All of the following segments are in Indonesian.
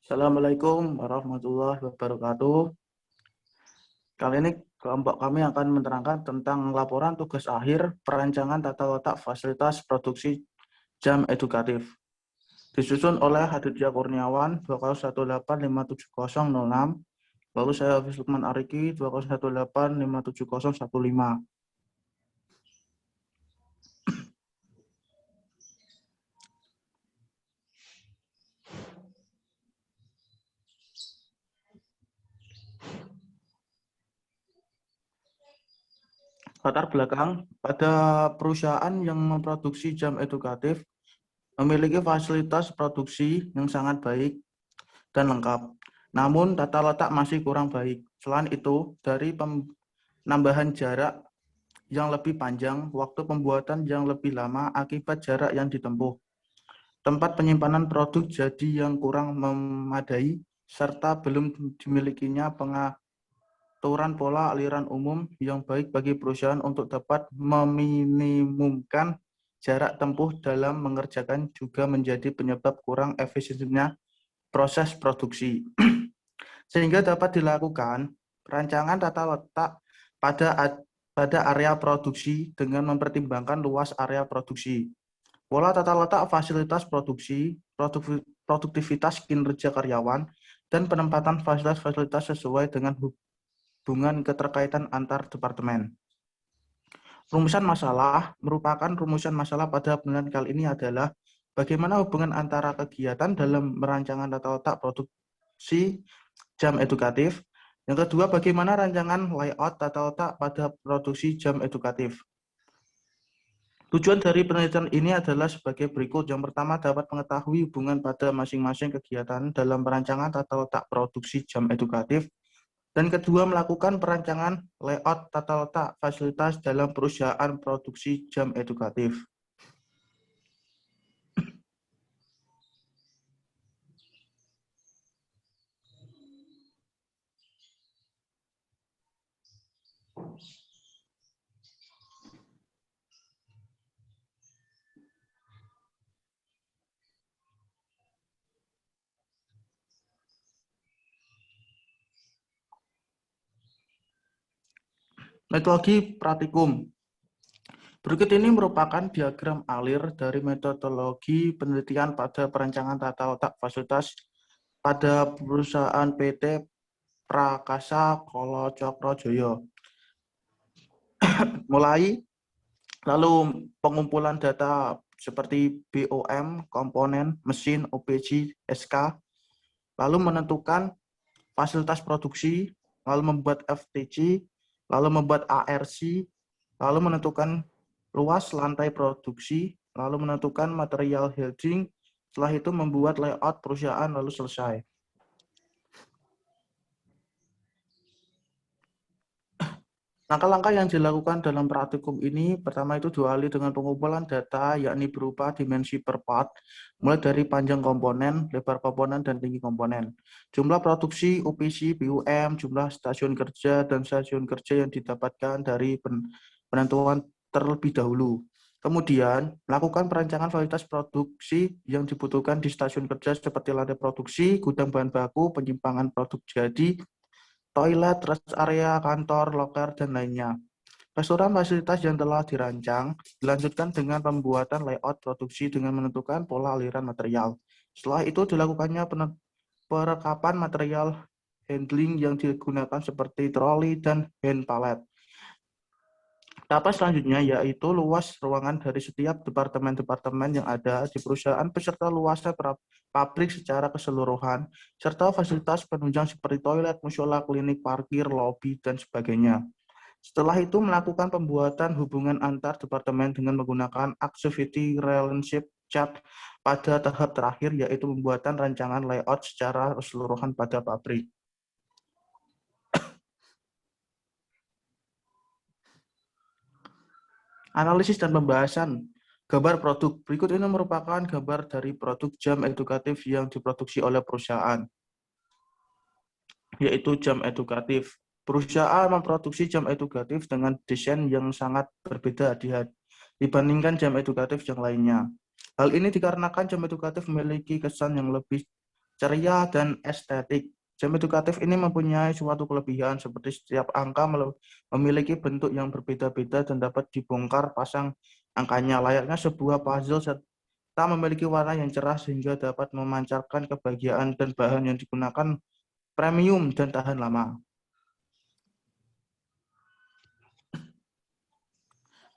Assalamualaikum warahmatullahi wabarakatuh. Kali ini kelompok kami akan menerangkan tentang laporan tugas akhir perancangan tata letak fasilitas produksi jam edukatif. Disusun oleh Hadidja Kurniawan 20185706, lalu saya Hafiz Lukman Ariki 2018570015. Latar belakang, pada perusahaan yang memproduksi jam edukatif memiliki fasilitas produksi yang sangat baik dan lengkap. Namun tata letak masih kurang baik. Selain itu, dari penambahan jarak yang lebih panjang, waktu pembuatan yang lebih lama akibat jarak yang ditempuh, tempat penyimpanan produk jadi yang kurang memadai, serta belum dimilikinya pengaturan pola aliran umum yang baik bagi perusahaan untuk dapat meminimumkan jarak tempuh dalam mengerjakan juga menjadi penyebab kurang efisiennya proses produksi. Sehingga dapat dilakukan perancangan tata letak pada area produksi dengan mempertimbangkan luas area produksi, pola tata letak fasilitas produksi, produktivitas kinerja karyawan, dan penempatan fasilitas-fasilitas sesuai dengan hubungan keterkaitan antar departemen. Rumusan masalah merupakan rumusan masalah pada penelitian kali ini adalah bagaimana hubungan antara kegiatan dalam merancangan tata letak produksi jam edukatif. Yang kedua, bagaimana rancangan layout tata letak pada produksi jam edukatif. Tujuan dari penelitian ini adalah sebagai berikut. Yang pertama, dapat mengetahui hubungan pada masing-masing kegiatan dalam perancangan tata letak produksi jam edukatif. Dan kedua, melakukan perancangan layout tata letak fasilitas dalam perusahaan produksi jam edukatif. Metodologi praktikum. Berikut ini merupakan diagram alir dari metodologi penelitian pada perancangan tata letak fasilitas pada perusahaan PT Prakasa Kolo Cokro Joyo. Mulai lalu pengumpulan data seperti BOM, komponen, mesin, OPG, SK, lalu menentukan fasilitas produksi, lalu membuat FTC, lalu membuat ARC, lalu menentukan luas lantai produksi, lalu menentukan material handling, setelah itu membuat layout perusahaan, lalu selesai. Langkah-langkah yang dilakukan dalam praktikum ini, pertama itu diawali dengan pengumpulan data, yakni berupa dimensi per part, mulai dari panjang komponen, lebar komponen, dan tinggi komponen. Jumlah produksi, OPC, BUM, jumlah stasiun kerja, dan stasiun kerja yang didapatkan dari penentuan terlebih dahulu. Kemudian, melakukan perancangan fasilitas produksi yang dibutuhkan di stasiun kerja seperti lantai produksi, gudang bahan baku, penyimpangan produk jadi, toilet, rest area, kantor, loker, dan lainnya. Keseluruhan fasilitas yang telah dirancang dilanjutkan dengan pembuatan layout produksi dengan menentukan pola aliran material. Setelah itu dilakukannya perekapan material handling yang digunakan seperti troli dan hand pallet. Tahap selanjutnya yaitu luas ruangan dari setiap departemen-departemen yang ada di perusahaan beserta luasnya pabrik secara keseluruhan, serta fasilitas penunjang seperti toilet, musyola, klinik, parkir, lobi, dan sebagainya. Setelah itu melakukan pembuatan hubungan antar departemen dengan menggunakan activity relationship chart pada tahap terakhir yaitu pembuatan rancangan layout secara keseluruhan pada pabrik. Analisis dan pembahasan gambar produk. Berikut ini merupakan gambar dari produk jam edukatif yang diproduksi oleh perusahaan, yaitu jam edukatif. Perusahaan memproduksi jam edukatif dengan desain yang sangat berbeda dibandingkan jam edukatif yang lainnya. Hal ini dikarenakan jam edukatif memiliki kesan yang lebih ceria, dan estetik. Jam edukatif ini mempunyai suatu kelebihan seperti setiap angka memiliki bentuk yang berbeda-beda dan dapat dibongkar pasang angkanya layaknya sebuah puzzle serta memiliki warna yang cerah sehingga dapat memancarkan kebahagiaan dan bahan yang digunakan premium dan tahan lama.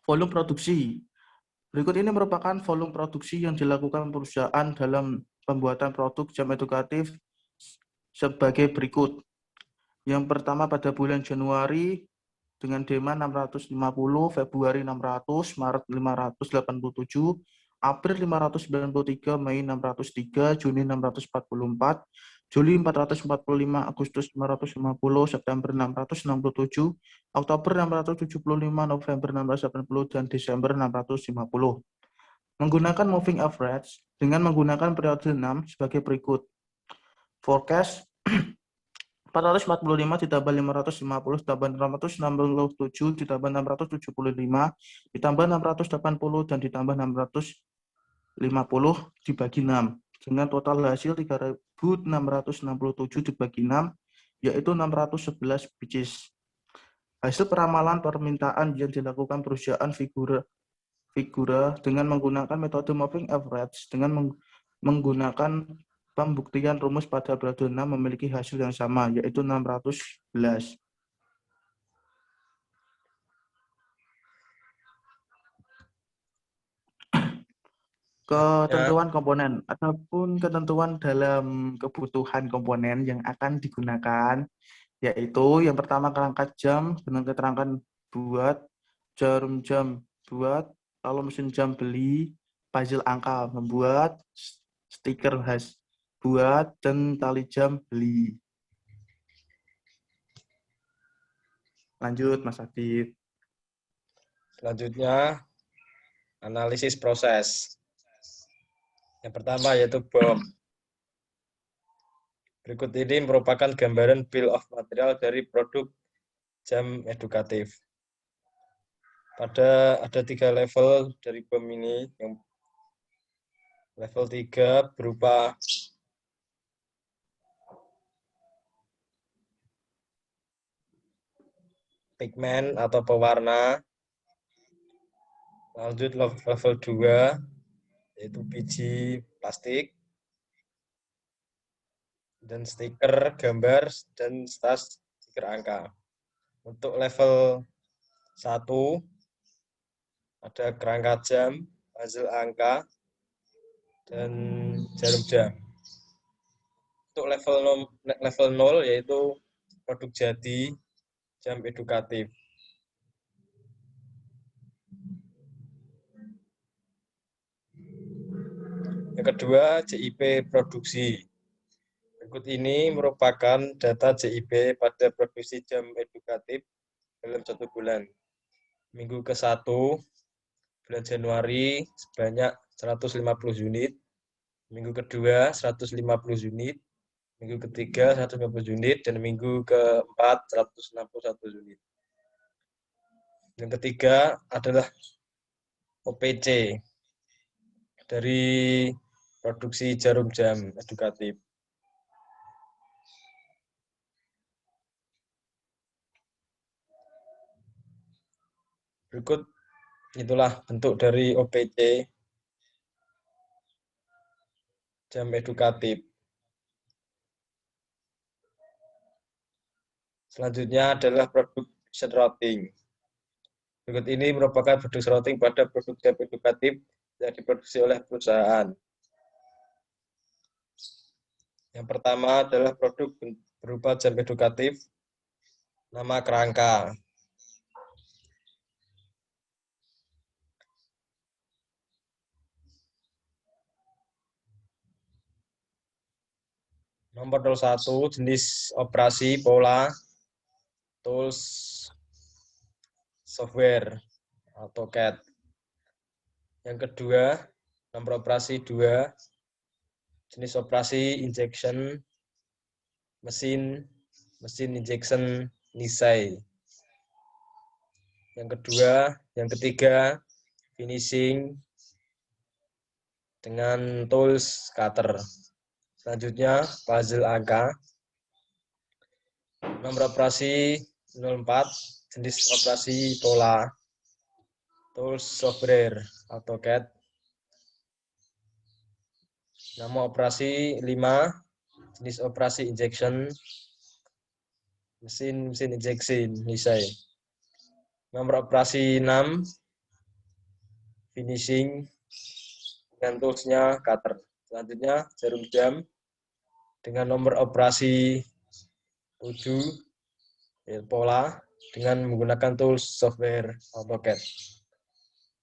Volume produksi. Berikut ini merupakan volume produksi yang dilakukan perusahaan dalam pembuatan produk jam edukatif sebagai berikut. Yang pertama pada bulan Januari dengan demand 650, Februari 600, Maret 587, April 593, Mei 603, Juni 644, Juli 445, Agustus 550, September 667, Oktober 675, November 680, dan Desember 650. Menggunakan moving average dengan menggunakan periode 6 sebagai berikut. Forecast 445 ditambah 550 ditambah 667 ditambah 675 ditambah 680 dan ditambah 650 dibagi 6 dengan total hasil 3.667 dibagi 6 yaitu 611 biji. Hasil peramalan permintaan yang dilakukan perusahaan figura dengan menggunakan metode moving average dengan menggunakan pembuktian rumus pada periode 6 memiliki hasil yang sama, yaitu 611. Ketentuan komponen. Adapun ketentuan dalam kebutuhan komponen yang akan digunakan, yaitu yang pertama kerangka jam dengan keterangan buat, jarum jam buat, lalu mesin jam beli, puzzle angka membuat, stiker khas buat, dan tali jam beli. Lanjut, Mas Adit. Selanjutnya, analisis proses. Yang pertama yaitu BOM. Berikut ini merupakan gambaran bill of material dari produk jam edukatif. Ada 3 level dari BOM ini. Yang level 3 berupa pigmen atau pewarna. Lanjut level 2 yaitu biji plastik dan stiker gambar dan tas stiker angka. Untuk level 1 ada kerangka jam, puzzle angka, dan jarum jam. Untuk level 0 yaitu produk jadi jam edukatif. Yang kedua, JIP produksi. Berikut ini merupakan data JIP pada produksi jam edukatif dalam 1 bulan. Minggu ke-1, bulan Januari sebanyak 150 unit. Minggu kedua 150 unit. Minggu ketiga 150 unit. Dan minggu keempat 161 unit. Yang ketiga adalah OPC dari produksi jarum jam edukatif. Berikut itulah bentuk dari OPC jam edukatif. Selanjutnya adalah produk routing. Berikut ini merupakan produk routing pada produk jam edukatif yang diproduksi oleh perusahaan. Yang pertama adalah produk berupa jam edukatif, nama kerangka. Nomor 01, jenis operasi, pola, tools, software, atau CAD. Yang kedua, nomor operasi 2, jenis operasi, injection, mesin injection, nisai. Yang ketiga, finishing dengan tools, cutter. Selanjutnya, puzzle angka. Nomor operasi 04, jenis operasi pola, tools software, AutoCAD. Nama operasi 5, jenis operasi injection, mesin injeksi, nisai. Nomor operasi 6, finishing, dengan toolsnya cutter. Selanjutnya, jarum jam, dengan nomor operasi 7, pola, dengan menggunakan tools software AutoCAD.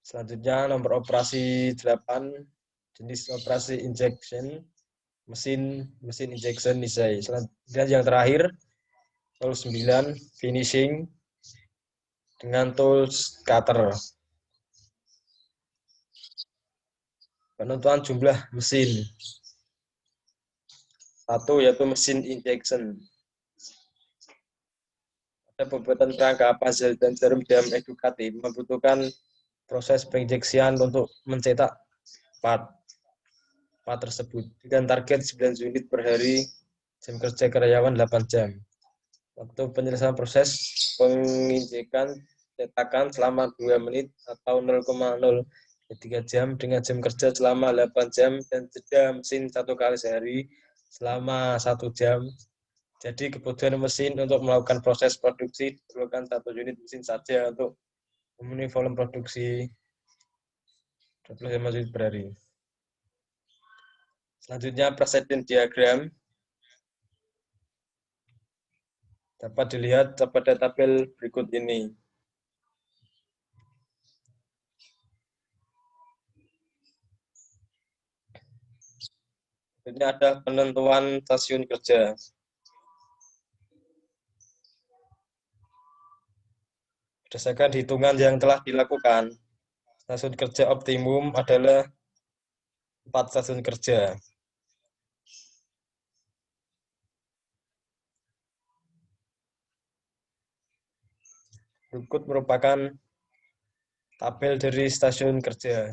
Selanjutnya, nomor operasi 8, jenis operasi injection, mesin injection nisai. Selanjutnya yang terakhir, tool 9, finishing, dengan tools cutter. Penentuan jumlah mesin. 1 yaitu mesin injection. Pada pembuatan kerangka puzzle dan jarum jam edukatif membutuhkan proses penginjeksian untuk mencetak part tersebut dengan target 9 unit per hari, jam kerja karyawan 8 jam. Waktu penyelesaian proses penginjekan cetakan selama 2 menit atau 0,03 jam dengan jam kerja selama 8 jam dan jeda mesin 1 kali sehari selama 1 jam. Jadi kebutuhan mesin untuk melakukan proses produksi diperlukan 1 unit mesin saja untuk memenuhi volume produksi 25 unit per hari. Selanjutnya precedent diagram. Dapat dilihat pada tabel berikut ini. Ini ada penentuan stasiun kerja. Berdasarkan hitungan yang telah dilakukan, stasiun kerja optimum adalah 4 stasiun kerja. Berikut merupakan tabel dari stasiun kerja.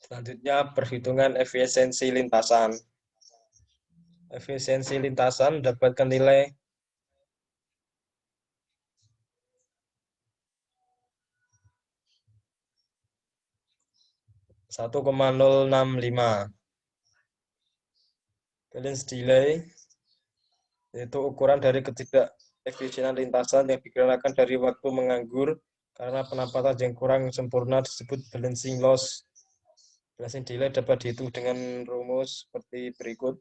Selanjutnya, perhitungan efisiensi lintasan. Efisiensi lintasan mendapatkan nilai 1,065. Balance delay yaitu ukuran dari ketidakefisienan lintasan yang dikarenakan dari waktu menganggur karena penampatan yang kurang sempurna disebut balancing loss. Balancing delay dapat dihitung dengan rumus seperti berikut.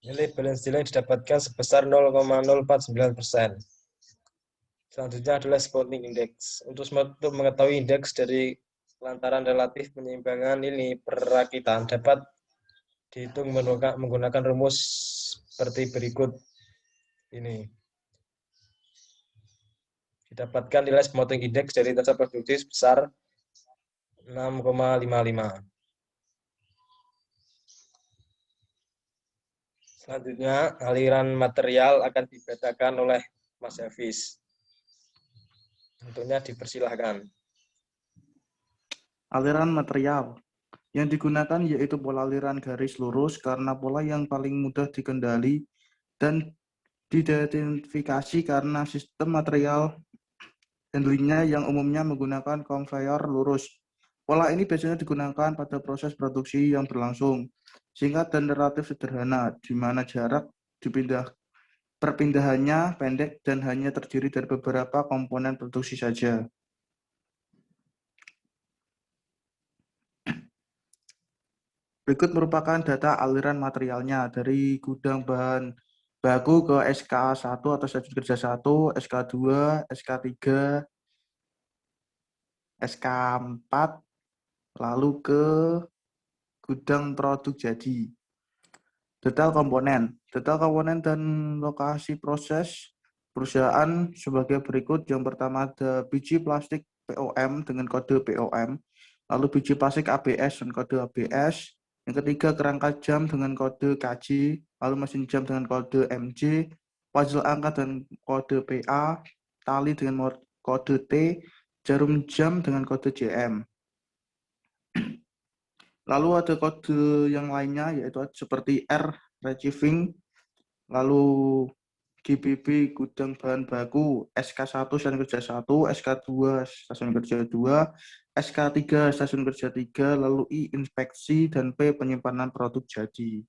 Nilai balance delay didapatkan sebesar 0,049%. Selanjutnya adalah spotting index. Untuk mengetahui indeks dari lantaran relatif penyeimbangan ini perakitan dapat dihitung menggunakan rumus seperti berikut ini. Didapatkan nilai spotting index dari lintasan produksi sebesar 6,55. Selanjutnya, aliran material akan dibedakan oleh Mas Hafiz. Tentunya dipersilahkan. Aliran material yang digunakan yaitu pola aliran garis lurus karena pola yang paling mudah dikendali dan diidentifikasi karena sistem material handlingnya yang umumnya menggunakan konveyor lurus. Pola ini biasanya digunakan pada proses produksi yang berlangsung singkat dan relatif sederhana, di mana jarak perpindahannya pendek dan hanya terdiri dari beberapa komponen produksi saja. Berikut merupakan data aliran materialnya dari gudang bahan baku ke SK1 atau stasiun kerja 1, SK2, SK3, SK4, lalu ke gudang produk jadi. Detail komponen dan lokasi proses perusahaan sebagai berikut. Yang pertama ada biji plastik POM dengan kode POM, lalu biji plastik ABS dan kode ABS. Yang ketiga kerangka jam dengan kode KJ, lalu mesin jam dengan kode MJ, puzzle angka dan kode PA, tali dengan kode T, jarum jam dengan kode JM. Lalu ada kode yang lainnya yaitu seperti R receiving, lalu GBB gudang bahan baku, SK1 stasiun kerja 1, SK2 stasiun kerja 2, SK3 stasiun kerja 3, lalu I inspeksi dan P penyimpanan produk jadi.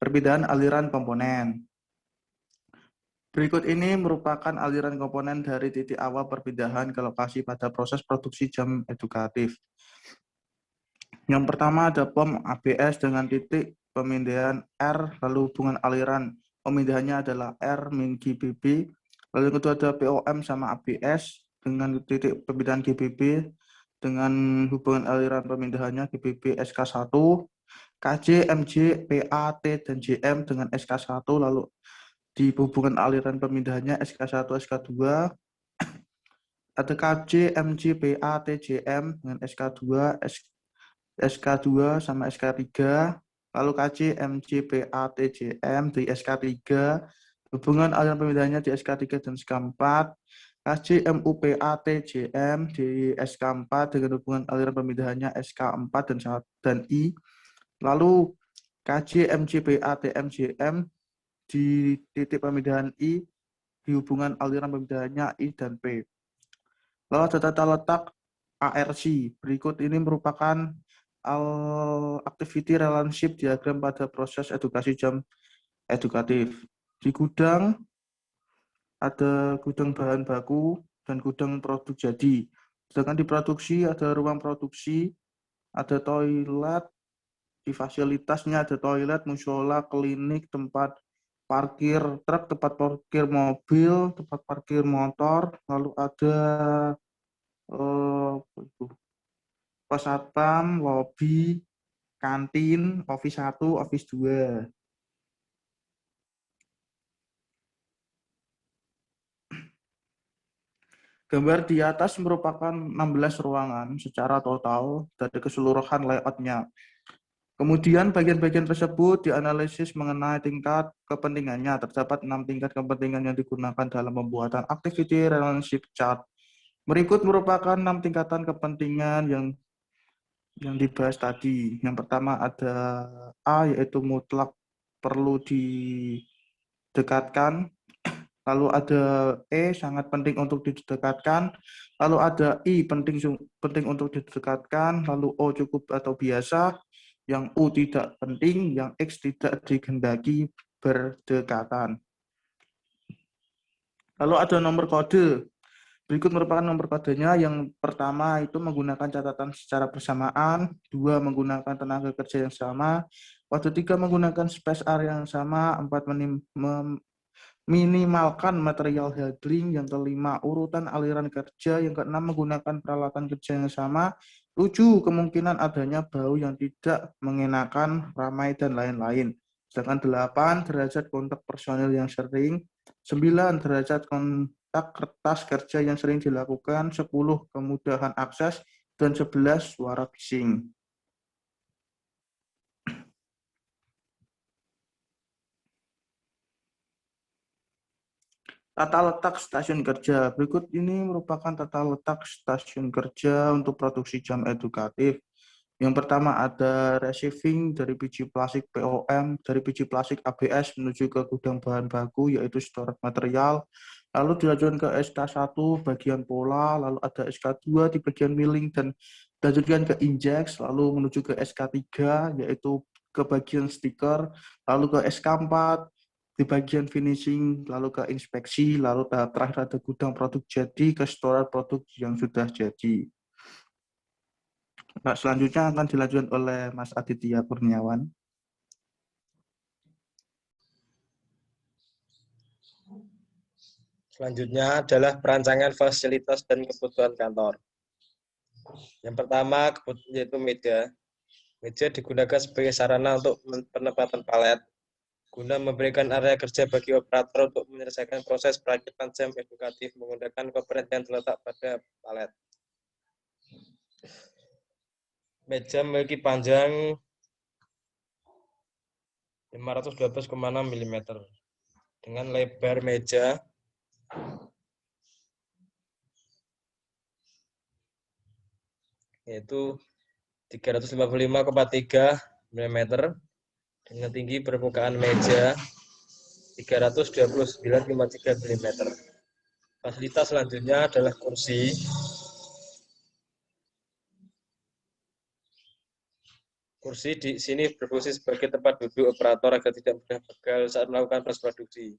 Perbedaan aliran komponen. Berikut ini merupakan aliran komponen dari titik awal perpindahan ke lokasi pada proses produksi jam edukatif. Yang pertama ada POM ABS dengan titik pemindahan R, lalu hubungan aliran pemindahannya adalah R min GBB. Lalu yang kedua ada POM sama ABS dengan titik pemindahan GBB dengan hubungan aliran pemindahannya GBB SK1. KJ, MJ, PA, T, dan JM dengan SK1, lalu di hubungan aliran pemindahannya SK1, SK2. Ada KJ, MJ, PA, T, JM dengan SK2, SK2 sama SK3, lalu KJ, MJ, PA, T, JM di SK3, hubungan aliran pemindahannya di SK3 dan SK4, KJ, MU, PA, T, JM di SK4 dengan hubungan aliran pemindahannya SK4 dan I, lalu KJ, MJ, PA, T, MJM di titik pemindahan I di hubungan aliran pemindahannya I dan P. Lalu ada tata letak ARC. Berikut ini merupakan activity relationship diagram pada proses edukasi jam edukatif. Di gudang ada gudang bahan baku dan gudang produk jadi. Sedangkan di produksi ada ruang produksi, ada toilet, di fasilitasnya ada toilet, musola, klinik, tempat parkir truk, tempat parkir mobil, tempat parkir motor, lalu ada pos satpam, lobi, kantin, office 1, office 2. Gambar di atas merupakan 16 ruangan secara total dari keseluruhan layoutnya. Kemudian bagian-bagian tersebut dianalisis mengenai tingkat kepentingannya. Terdapat 6 tingkat kepentingan yang digunakan dalam pembuatan activity relationship chart. Berikut merupakan 6 tingkatan kepentingan yang dibahas tadi. Yang pertama ada A, yaitu mutlak perlu didekatkan. Lalu ada E, sangat penting untuk didekatkan. Lalu ada I, penting untuk didekatkan. Lalu O, cukup atau biasa. Yang U, tidak penting. Yang X, tidak dikehendaki berdekatan. Lalu ada nomor kode. Berikut merupakan nomor kodenya. Yang pertama itu menggunakan catatan secara bersamaan, 2 menggunakan tenaga kerja yang sama, waktu 3 menggunakan space area yang sama, 4 minimalkan material handling, yang kelima urutan aliran kerja, yang keenam menggunakan peralatan kerja yang sama, 7 kemungkinan adanya bau yang tidak mengenakan, ramai, dan lain-lain. Sedangkan 8 derajat kontak personil yang sering, 9 derajat kontak kertas kerja yang sering dilakukan, 10 kemudahan akses, dan 11 suara bising. Tata letak stasiun kerja. Berikut ini merupakan tata letak stasiun kerja untuk produksi jam edukatif. Yang pertama ada receiving dari biji plastik POM, dari biji plastik ABS menuju ke gudang bahan baku yaitu storage material, lalu dilanjutkan ke SK1 bagian pola, lalu ada SK2 di bagian milling dan dilanjutkan ke inject, lalu menuju ke SK3 yaitu ke bagian stiker, lalu ke SK4 di bagian finishing, lalu ke inspeksi, lalu tahap terakhir ada gudang produk jadi ke storage produk yang sudah jadi. Nah, selanjutnya akan dilanjutkan oleh Mas Aditya Kurniawan. Selanjutnya adalah perancangan fasilitas dan kebutuhan kantor. Yang pertama yaitu meja. Meja digunakan sebagai sarana untuk penempatan palet guna memberikan area kerja bagi operator untuk menyelesaikan proses perakitan jam edukatif menggunakan komponen yang terletak pada palet. Meja memiliki panjang 512,6 mm dengan lebar meja yaitu 355,3 mm dengan tinggi permukaan meja 329,3 mm. Fasilitas selanjutnya adalah kursi. Kursi di sini berfungsi sebagai tempat duduk operator agar tidak mudah pegal saat melakukan proses produksi.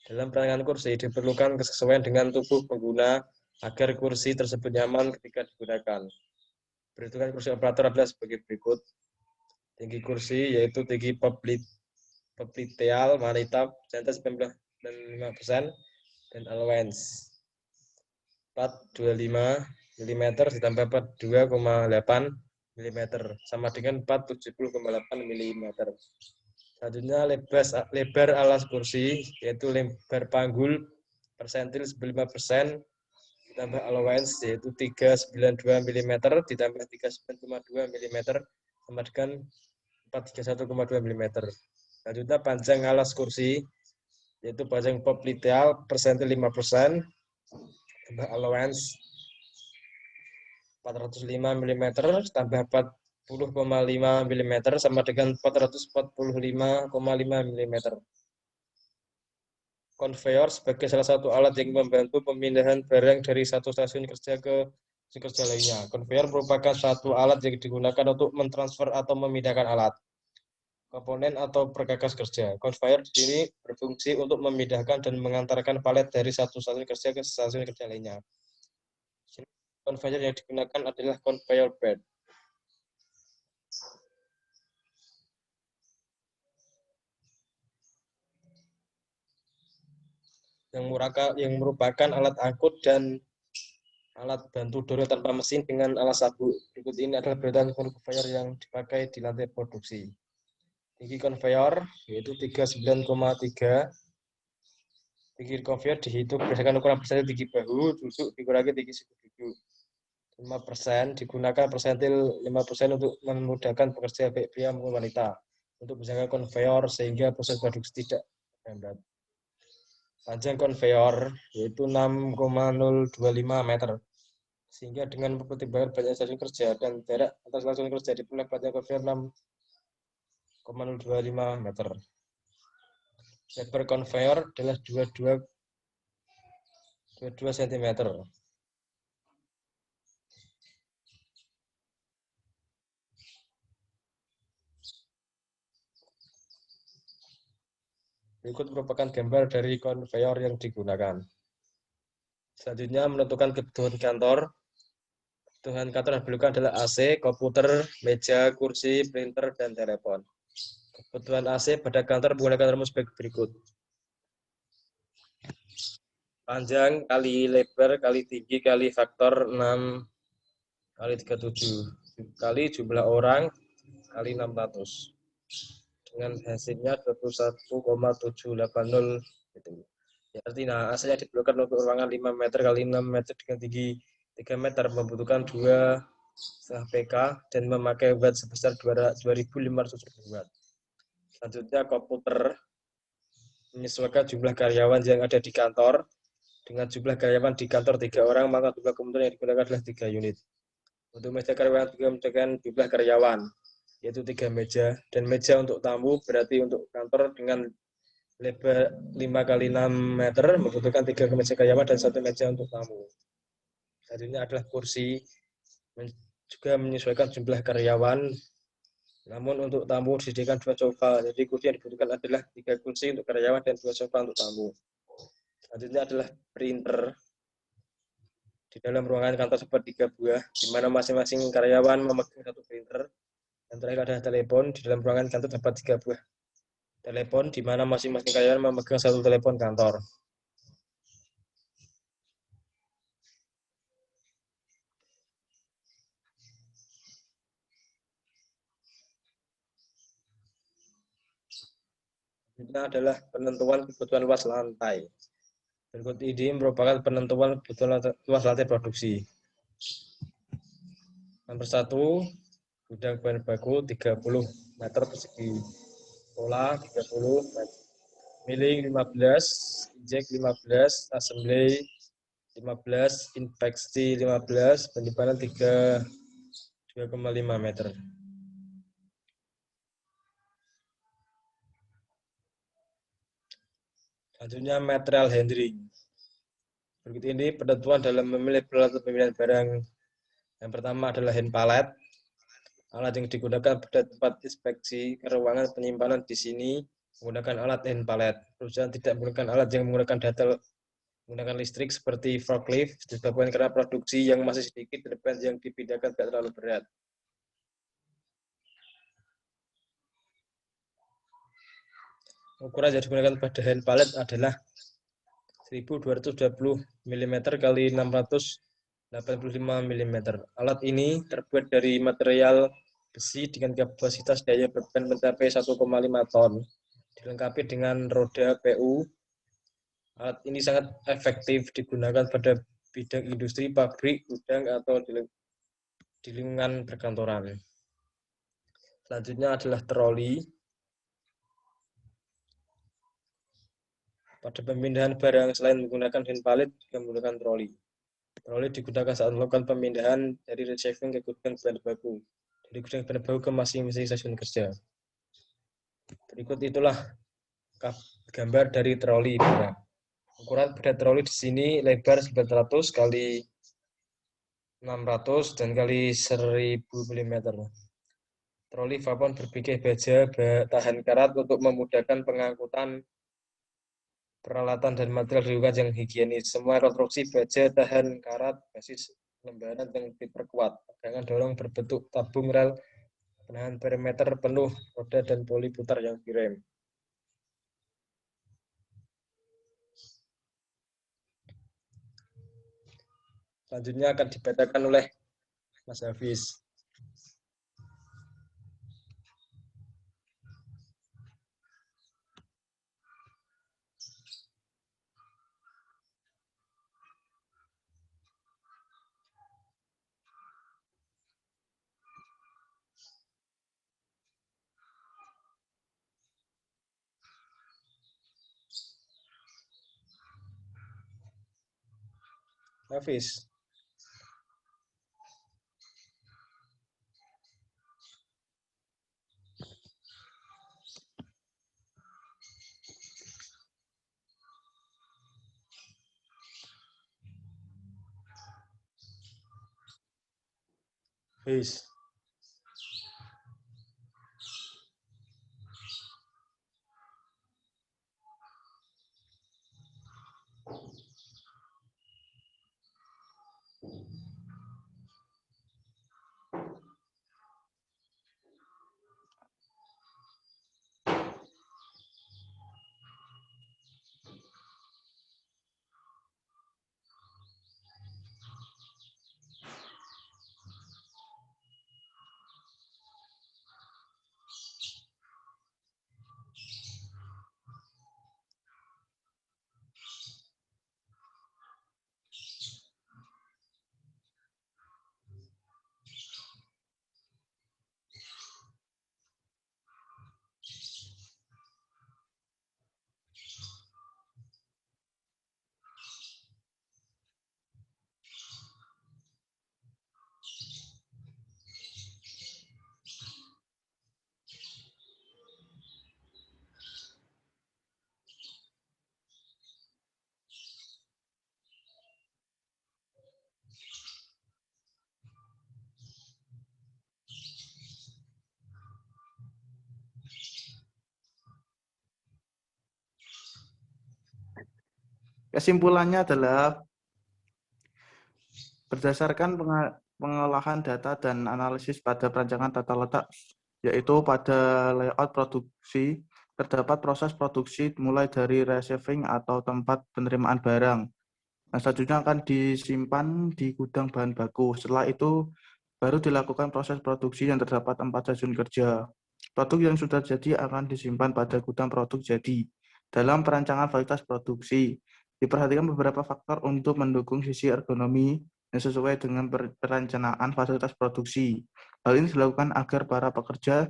Dalam perancangan kursi diperlukan kesesuaian dengan tubuh pengguna agar kursi tersebut nyaman ketika digunakan. Perhitungan kursi operator adalah sebagai berikut. Tinggi kursi yaitu tinggi popliteal manitap center 95% dan allowance 425 mm ditambah 42,8 mm sama dengan 470,8 mm. Selanjutnya lebar alas kursi yaitu lebar panggul persentil 95% ditambah allowance yaitu 392 mm ditambah 39,2 mm sama dengan 431,2 mm. Selanjutnya panjang alas kursi yaitu panjang popliteal persentil 5% tambah allowance 405 mm tambah 40,5 mm sama dengan 445,5 mm. Konveyor sebagai salah satu alat yang membantu pemindahan barang dari satu stasiun kerja ke stasiun kerja lainnya. Konveyor merupakan satu alat yang digunakan untuk mentransfer atau memindahkan alat, komponen atau perkakas kerja. Konveyor di sini berfungsi untuk memindahkan dan mengantarkan palet dari satu stasiun kerja ke stasiun kerja lainnya. Konveyor yang digunakan adalah conveyor belt. Yang merupakan alat angkut dan alat bantu dorong tanpa mesin dengan alas sabuk. Berikut ini adalah beretan konveyor yang dipakai di lantai produksi. Tinggi konveyor yaitu 39,3. Tinggi konveyor dihitung berdasarkan ukuran persentil tinggi bahu, duduk dikurangi tinggi siku duduk. 5% digunakan persentil 5% untuk memudahkan pekerja baik pria maupun wanita untuk menjaga konveyor sehingga proses produksi tidak lambat. Panjang konveyor yaitu 6,025 meter. Sehingga dengan mempertimbangkan banyak stasiun kerja dan jarak antar stasiun kerja diperlukan panjang konveyor 6,025 meter. Lebar konveyor adalah 22 cm. Berikut merupakan gambar dari konveyor yang digunakan. Selanjutnya menentukan kebutuhan kantor. Kebutuhan kantor yang diperlukan adalah AC, komputer, meja, kursi, printer, dan telepon. Kebutuhan AC pada kantor menggunakan rumus sebagai berikut. Panjang kali lebar kali tinggi kali faktor 6 kali 37 kali jumlah orang kali 600. Dengan hasilnya 21,780 gitu. Ya, artinya AC-nya diperlukan untuk ruangan 5 meter kali 6 meter dengan tinggi 3 meter membutuhkan 2,5 PK dan memakai watt sebesar 2.500 watt. Selanjutnya komputer menyesuaikan jumlah karyawan yang ada di kantor dengan jumlah karyawan di kantor 3 orang, maka jumlah komputer yang digunakan adalah 3 unit. Untuk meja karyawan juga menunjukkan jumlah karyawan yaitu 3 meja, dan meja untuk tamu berarti untuk kantor dengan lebar 5 kali 6 meter membutuhkan 3 meja karyawan dan 1 meja untuk tamu. Selanjutnya adalah kursi, juga menyesuaikan jumlah karyawan, namun untuk tamu disediakan 2 sofa, jadi kursi yang dibutuhkan adalah 3 kursi untuk karyawan dan 2 sofa untuk tamu. Selanjutnya adalah printer. Di dalam ruangan kantor seperti 3 buah, di mana masing-masing karyawan memegang 1 printer. Dan terakhir adalah telepon. Di dalam ruangan kantor terdapat 3 buah telepon, di mana masing-masing karyawan memegang 1 telepon kantor. Ini adalah penentuan kebutuhan luas lantai. Berikut ini merupakan penentuan kebutuhan luas lantai produksi. Nomor 1, gudang bahan baku 30 meter persegi. pola 30, milling 15, inject 15, assembly 15, inspeksi 15, penyimpanan 2,5 meter. Selanjutnya material handling. Berikut ini penentuan dalam memilih peralatan pemilihan barang. Yang pertama adalah hand pallet. Alat yang digunakan pada tempat inspeksi ke ruangan penyimpanan di sini menggunakan alat hand pallet. Perusahaan tidak menggunakan alat yang menggunakan listrik seperti forklift disebabkan karena produksi yang masih sedikit dan yang dipindahkan tidak terlalu berat. Ukuran yang digunakan pada hand pallet adalah 1220 mm kali 685 mm. Alat ini terbuat dari material besi dengan kapasitas daya beban mencapai 1,5 ton. Dilengkapi dengan roda PU. Alat ini sangat efektif digunakan pada bidang industri, pabrik, gudang, atau di lingkungan perkantoran. Selanjutnya adalah troli. Pada pemindahan barang selain menggunakan hand pallet, juga menggunakan troli. Troli digunakan saat melakukan pemindahan dari receiving ke gudang bahan baku, dari gudang bahan baku ke masing-masing stasiun kerja. Berikut itulah gambar dari troli barang. Ukuran pada troli di sini lebar 900 kali 600 dan kali 1000 mm. Troli Vapon berpikir baja tahan karat untuk memudahkan pengangkutan peralatan dan material lingkungan yang higienis. Semua konstruksi baja tahan karat basis lembaran yang diperkuat. Pegangan dorong berbentuk tabung rel penahan perimeter penuh roda dan poli putar yang direm. Selanjutnya akan dibacakan oleh Mas Hafiz. Hafiz. Hafiz. Kesimpulannya adalah berdasarkan pengolahan data dan analisis pada perancangan tata letak, yaitu pada layout produksi, terdapat proses produksi mulai dari receiving atau tempat penerimaan barang. Nah, selanjutnya akan disimpan di gudang bahan baku. Setelah itu baru dilakukan proses produksi yang terdapat 4 stasiun kerja. Produk yang sudah jadi akan disimpan pada gudang produk jadi. Dalam perancangan fasilitas produksi, diperhatikan beberapa faktor untuk mendukung sisi ergonomi yang sesuai dengan perencanaan fasilitas produksi. Hal ini dilakukan agar para pekerja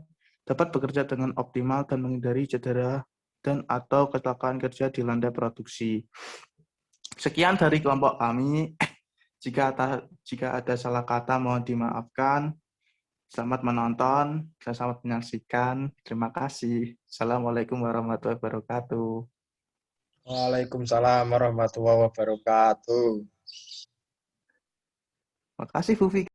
dapat bekerja dengan optimal dan menghindari cedera dan atau kecelakaan kerja di lantai produksi. Sekian dari kelompok kami. Jika ada salah kata mohon dimaafkan. Selamat menonton dan selamat menyaksikan. Terima kasih. Assalamualaikum warahmatullahi wabarakatuh. Waalaikumsalam warahmatullahi wabarakatuh. Terima kasih Bu Vicky.